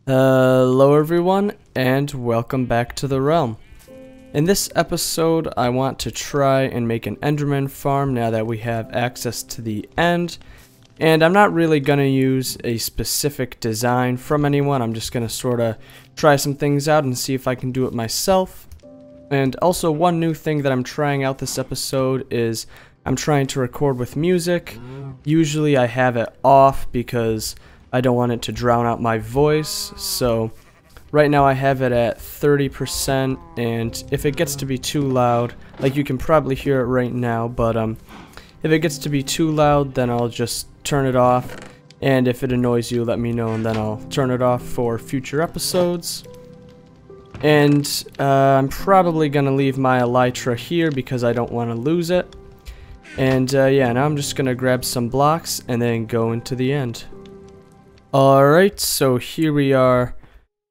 Hello everyone, and welcome back to the realm. In this episode, I want to try and make an Enderman farm now that we have access to the end. And I'm not really going to use a specific design from anyone. I'm just going to sort of try some things out and see if I can do it myself. And also, one new thing that I'm trying out this episode is I'm trying to record with music. Usually I have it off because I don't want it to drown out my voice, so right now I have it at 30%, and if it gets to be too loud, like you can probably hear it right now, but if it gets to be too loud, then I'll just turn it off, and if it annoys you, let me know, and then I'll turn it off for future episodes. And I'm probably gonna leave my elytra here because I don't want to lose it. And yeah, now I'm just gonna grab some blocks and then go into the end. Alright, so here we are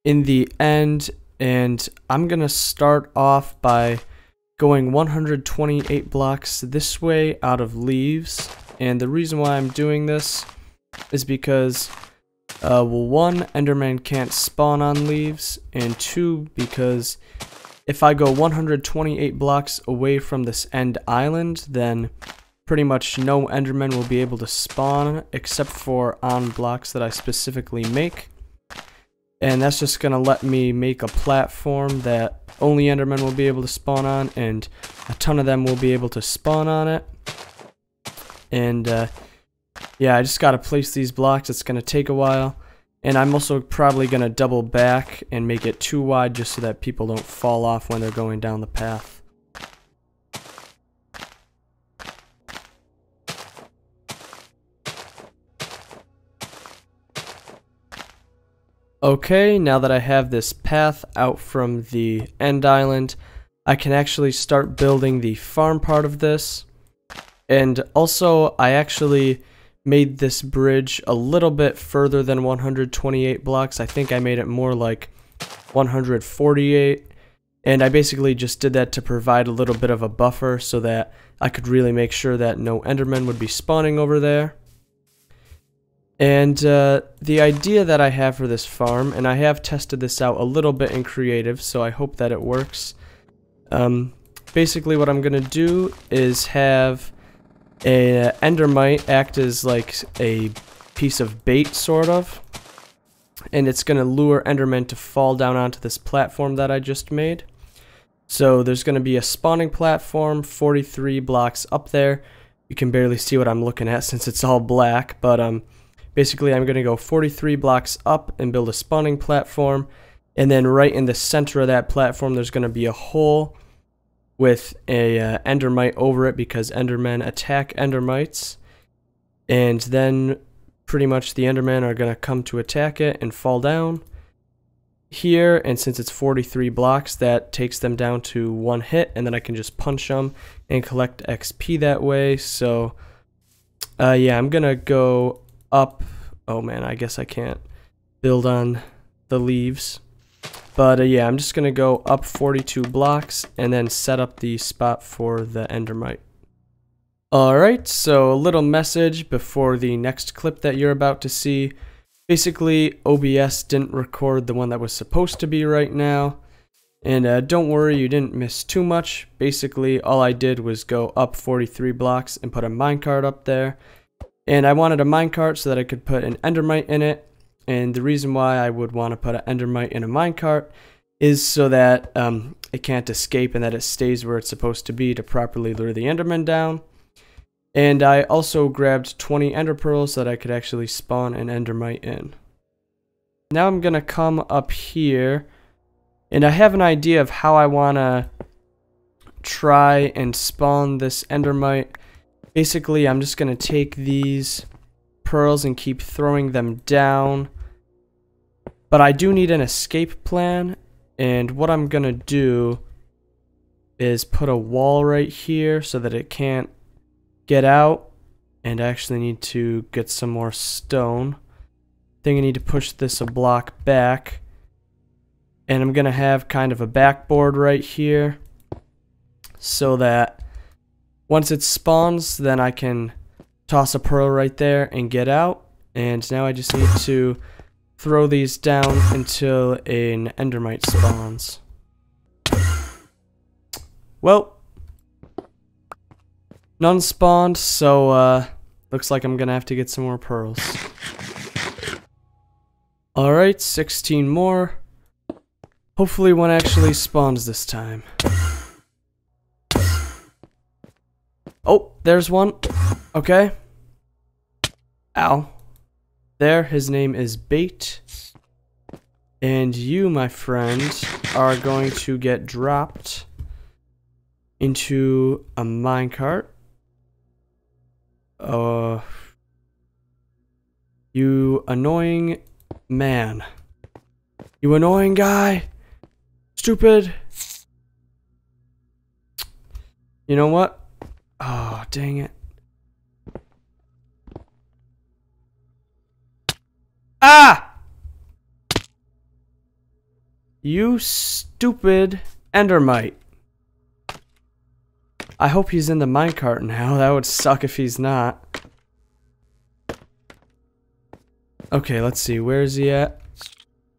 in the end, and I'm gonna start off by going 128 blocks this way out of leaves. And the reason why I'm doing this is because well, one, Enderman can't spawn on leaves, and two, because if I go 128 blocks away from this end island, then pretty much no Enderman will be able to spawn except for on blocks that I specifically make. And that's just going to let me make a platform that only Enderman will be able to spawn on, and a ton of them will be able to spawn on it. And yeah, I just got to place these blocks. It's going to take a while. And I'm also probably going to double back and make it too wide just so that people don't fall off when they're going down the path. Okay, now that I have this path out from the end island, I can actually start building the farm part of this. And also, I actually made this bridge a little bit further than 128 blocks. I think I made it more like 148. And I basically just did that to provide a little bit of a buffer so that I could really make sure that no Endermen would be spawning over there. And the idea that I have for this farm, and I have tested this out a little bit in creative, so I hope that it works. Basically what I'm going to do is have a endermite act as like a piece of bait, sort of. And it's going to lure endermen to fall down onto this platform that I just made. So there's going to be a spawning platform 43 blocks up there. You can barely see what I'm looking at since it's all black, but basically, I'm going to go 43 blocks up and build a spawning platform, and then right in the center of that platform, there's going to be a hole with a endermite over it because endermen attack endermites, and then pretty much the endermen are going to come to attack it and fall down here, and since it's 43 blocks, that takes them down to one hit, and then I can just punch them and collect XP that way. So yeah, I'm going to go up. Oh man, I guess I can't build on the leaves. But yeah, I'm just going to go up 42 blocks and then set up the spot for the endermite. Alright, so a little message before the next clip that you're about to see. Basically, OBS didn't record the one that was supposed to be right now. And don't worry, you didn't miss too much. Basically, all I did was go up 43 blocks and put a minecart up there. And I wanted a minecart so that I could put an endermite in it. And the reason why I would want to put an endermite in a minecart is so that it can't escape and that it stays where it's supposed to be to properly lure the enderman down. And I also grabbed 20 ender pearls so that I could actually spawn an endermite in. Now I'm going to come up here, and I have an idea of how I want to try and spawn this endermite. Basically, I'm just going to take these pearls and keep throwing them down. But I do need an escape plan, and what I'm going to do is put a wall right here so that it can't get out. And I actually need to get some more stone. I think I need to push this a block back. And I'm going to have kind of a backboard right here so that once it spawns, then I can toss a pearl right there and get out. And now I just need to throw these down until an endermite spawns. Well, none spawned, so looks like I'm gonna have to get some more pearls. Alright, 16 more. Hopefully one actually spawns this time. Oh, there's one. Okay. Ow. There, his name is Bait. And you, my friend, are going to get dropped into a minecart. You annoying man. You annoying guy. Stupid. You know what? Oh, dang it. Ah! You stupid endermite. I hope he's in the minecart now. That would suck if he's not. Okay, let's see. Where is he at?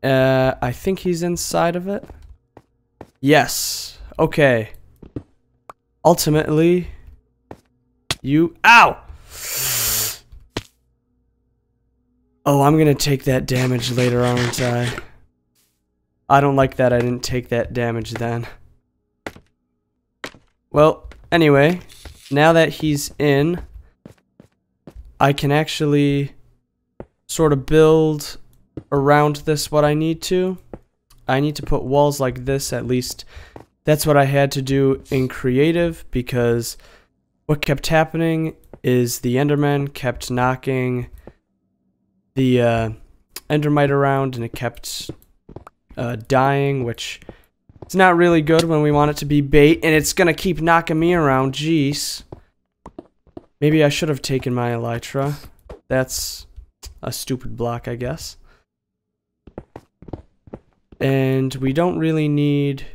I think he's inside of it. Yes. Okay. Ultimately, you... Ow! Oh, I'm gonna take that damage later, aren't I? I don't like that I didn't take that damage then. Well, anyway, now that he's in, I can actually sort of build around this what I need to. I need to put walls like this, at least that's what I had to do in creative, because what kept happening is the Enderman kept knocking the endermite around, and it kept dying, which is not really good when we want it to be bait, and it's gonna keep knocking me around. Jeez. Maybe I should have taken my elytra. That's a stupid block, I guess. And we don't really need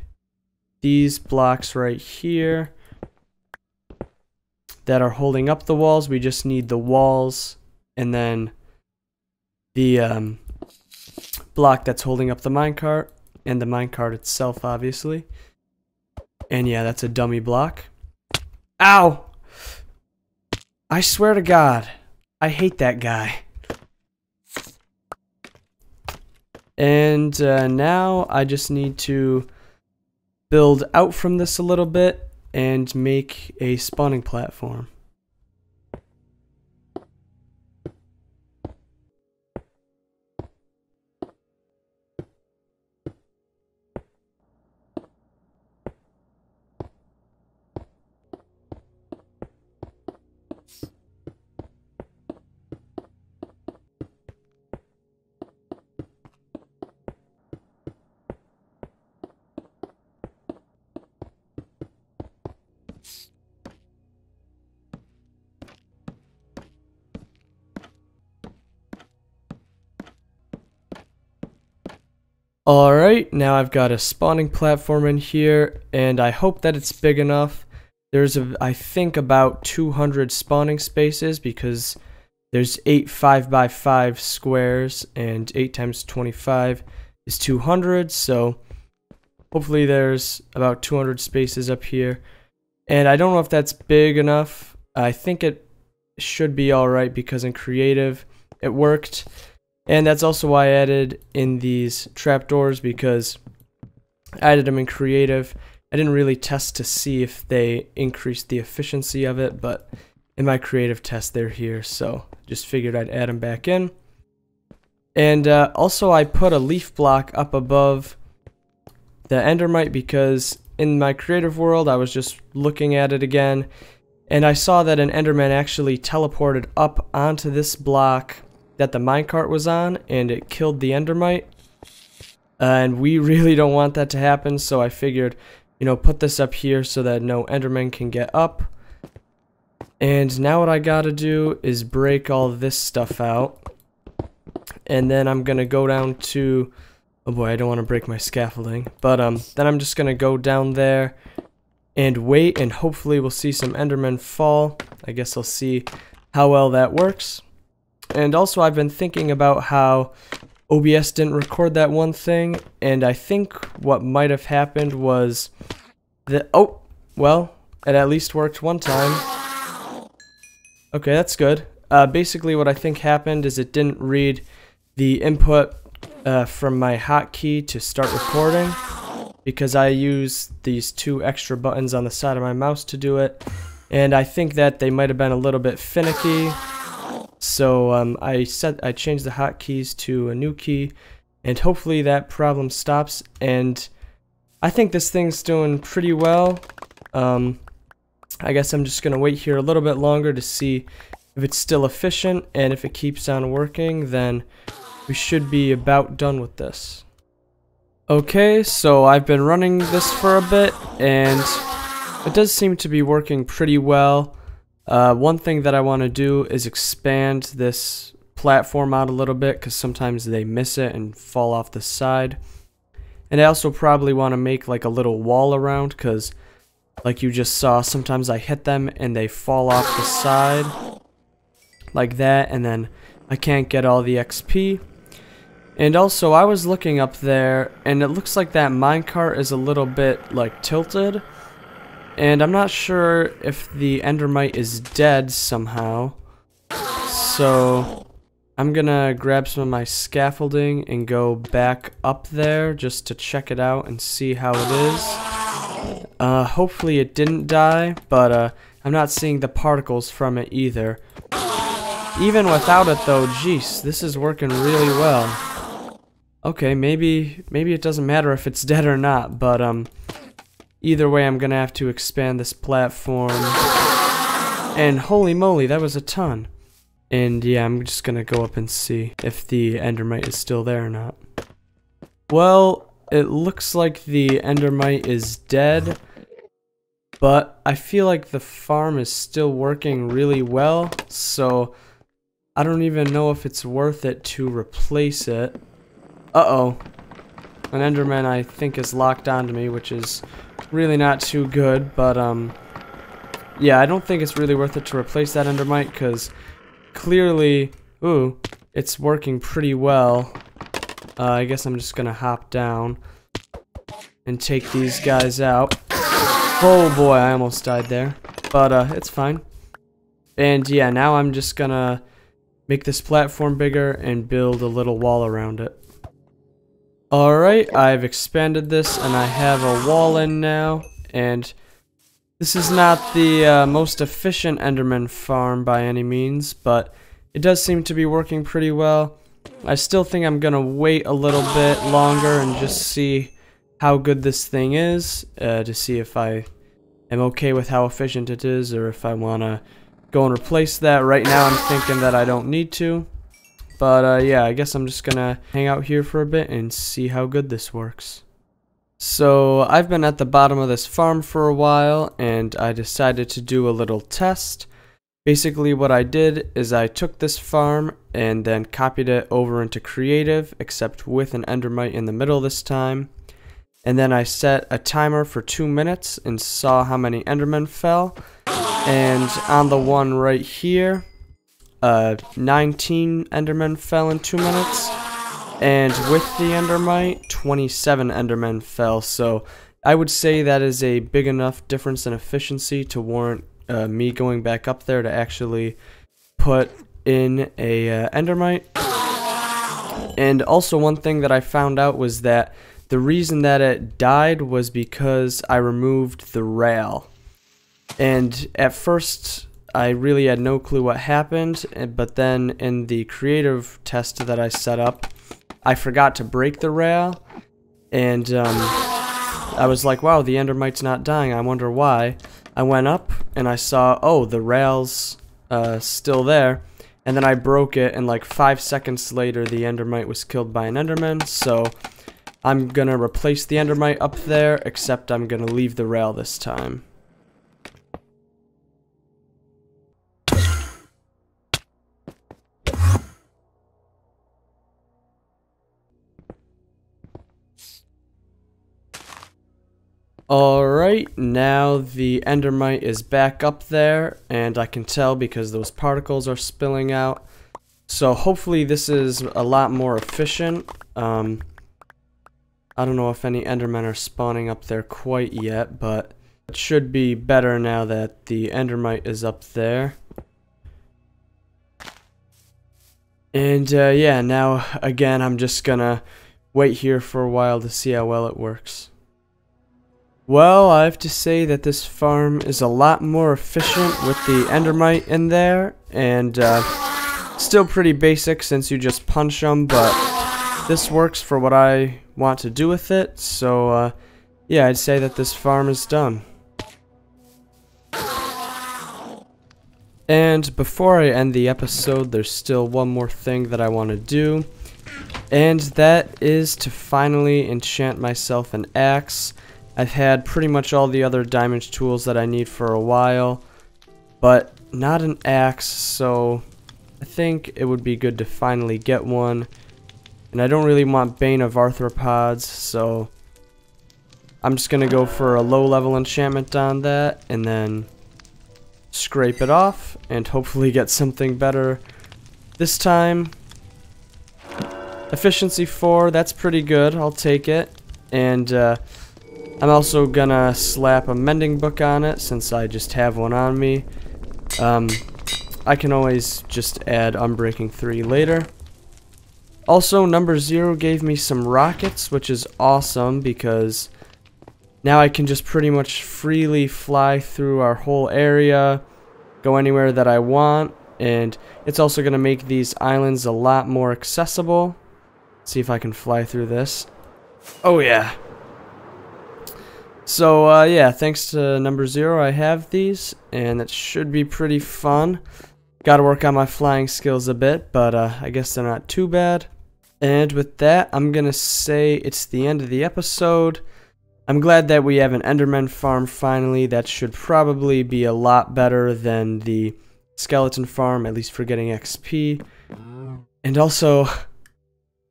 these blocks right here that are holding up the walls. We just need the walls and then the block that's holding up the minecart and the minecart itself, obviously. And yeah, that's a dummy block. Ow! I swear to God, I hate that guy. And now I just need to build out from this a little bit and make a spawning platform. Alright, now I've got a spawning platform in here, and I hope that it's big enough. There's, I think, about 200 spawning spaces, because there's 8 5x5 squares, and 8 times 25 is 200, so hopefully there's about 200 spaces up here. And I don't know if that's big enough. I think it should be alright, because in creative it worked. And that's also why I added in these trapdoors, because I added them in creative. I didn't really test to see if they increased the efficiency of it, but in my creative test they're here, so just figured I'd add them back in. And also I put a leaf block up above the endermite, because in my creative world I was just looking at it again, and I saw that an enderman actually teleported up onto this block that the minecart was on, and it killed the endermite. And we really don't want that to happen, so I figured, you know, put this up here so that no enderman can get up. And now what I gotta do is break all this stuff out. And then I'm gonna go down to... Oh boy, I don't want to break my scaffolding. But then I'm just gonna go down there and wait, and hopefully we'll see some endermen fall. I guess I'll see how well that works. And also I've been thinking about how OBS didn't record that one thing, and I think what might have happened was that, oh, well, it at least worked one time. Okay, that's good. Basically what I think happened is it didn't read the input from my hotkey to start recording, because I use these 2 extra buttons on the side of my mouse to do it, and I think that they might have been a little bit finicky. So I changed the hotkeys to a new key, and hopefully that problem stops. And I think this thing's doing pretty well. I guess I'm just gonna wait here a little bit longer to see if it's still efficient, and if it keeps on working, then we should be about done with this. Okay, so I've been running this for a bit, and it does seem to be working pretty well. One thing that I want to do is expand this platform out a little bit, because sometimes they miss it and fall off the side. And I also probably want to make like a little wall around, because like you just saw, sometimes I hit them and they fall off the side like that, and then I can't get all the XP. And also I was looking up there, and it looks like that minecart is a little bit like tilted. And I'm not sure if the endermite is dead somehow. So I'm gonna grab some of my scaffolding and go back up there just to check it out and see how it is. Hopefully it didn't die, but I'm not seeing the particles from it either. Even without it though, jeez, this is working really well. Okay, maybe it doesn't matter if it's dead or not, but either way, I'm gonna have to expand this platform. And holy moly, that was a ton. And yeah, I'm just gonna go up and see if the endermite is still there or not. Well, it looks like the endermite is dead, but I feel like the farm is still working really well, so I don't even know if it's worth it to replace it. Uh-oh. An enderman, I think, is locked onto me, which is really not too good, but yeah, I don't think it's really worth it to replace that endermite, because clearly, ooh, it's working pretty well. I guess I'm just gonna hop down and take these guys out. Oh boy, I almost died there, but it's fine. And yeah, now I'm just gonna make this platform bigger and build a little wall around it. Alright, I've expanded this and I have a wall in now, and this is not the most efficient Enderman farm by any means, but it does seem to be working pretty well. I still think I'm gonna wait a little bit longer and just see how good this thing is, to see if I am okay with how efficient it is, or if I wanna go and replace that. Right now I'm thinking that I don't need to. But yeah, I guess I'm just gonna hang out here for a bit and see how good this works. So I've been at the bottom of this farm for a while, and I decided to do a little test. Basically what I did is I took this farm and then copied it over into creative, except with an endermite in the middle this time. And then I set a timer for 2 minutes and saw how many endermen fell. And on the one right here, 19 endermen fell in 2 minutes, and with the endermite, 27 endermen fell. So I would say that is a big enough difference in efficiency to warrant me going back up there to actually put in a endermite. And also one thing that I found out was that the reason that it died was because I removed the rail. And at first I really had no clue what happened, but then in the creative test that I set up, I forgot to break the rail, and I was like, wow, the endermite's not dying, I wonder why. I went up and I saw, oh, the rail's still there, and then I broke it, and like 5 seconds later the endermite was killed by an enderman. So I'm gonna replace the endermite up there, except I'm gonna leave the rail this time. Alright, now the endermite is back up there, and I can tell because those particles are spilling out. So hopefully this is a lot more efficient. I don't know if any Endermen are spawning up there quite yet, but it should be better now that the Endermite is up there. And yeah, now again I'm just gonna wait here for a while to see how well it works. Well, I have to say that this farm is a lot more efficient with the Endermite in there, and still pretty basic since you just punch them, but this works for what I want to do with it, so yeah, I'd say that this farm is done. And before I end the episode, there's still one more thing that I want to do, and that is to finally enchant myself an axe. I've had pretty much all the other diamond tools that I need for a while, but not an axe, so I think it would be good to finally get one. And I don't really want Bane of Arthropods, so I'm just gonna go for a low level enchantment on that, and then scrape it off, and hopefully get something better this time. Efficiency 4, that's pretty good, I'll take it. And I'm also gonna slap a mending book on it since I just have one on me. I can always just add Unbreaking 3 later. Also, number 0 gave me some rockets, which is awesome because now I can just pretty much freely fly through our whole area, go anywhere that I want, and it's also going to make these islands a lot more accessible. Let's see if I can fly through this. Oh yeah. So yeah, thanks to number 0 I have these, and it should be pretty fun. Gotta work on my flying skills a bit, but I guess they're not too bad. And with that, I'm gonna say it's the end of the episode. I'm glad that we have an Enderman farm finally. That should probably be a lot better than the skeleton farm, at least for getting XP. And also,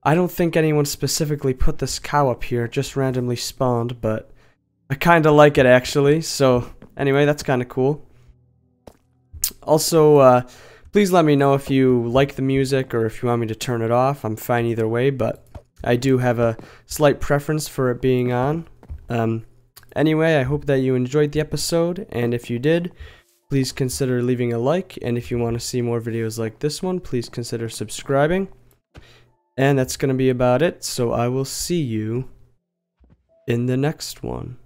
I don't think anyone specifically put this cow up here, it just randomly spawned, but I kinda like it actually, so anyway, that's kinda cool. Also, please let me know if you like the music or if you want me to turn it off. I'm fine either way, but I do have a slight preference for it being on. Anyway, I hope that you enjoyed the episode, and if you did, please consider leaving a like, and if you want to see more videos like this one, please consider subscribing. And that's going to be about it, so I will see you in the next one.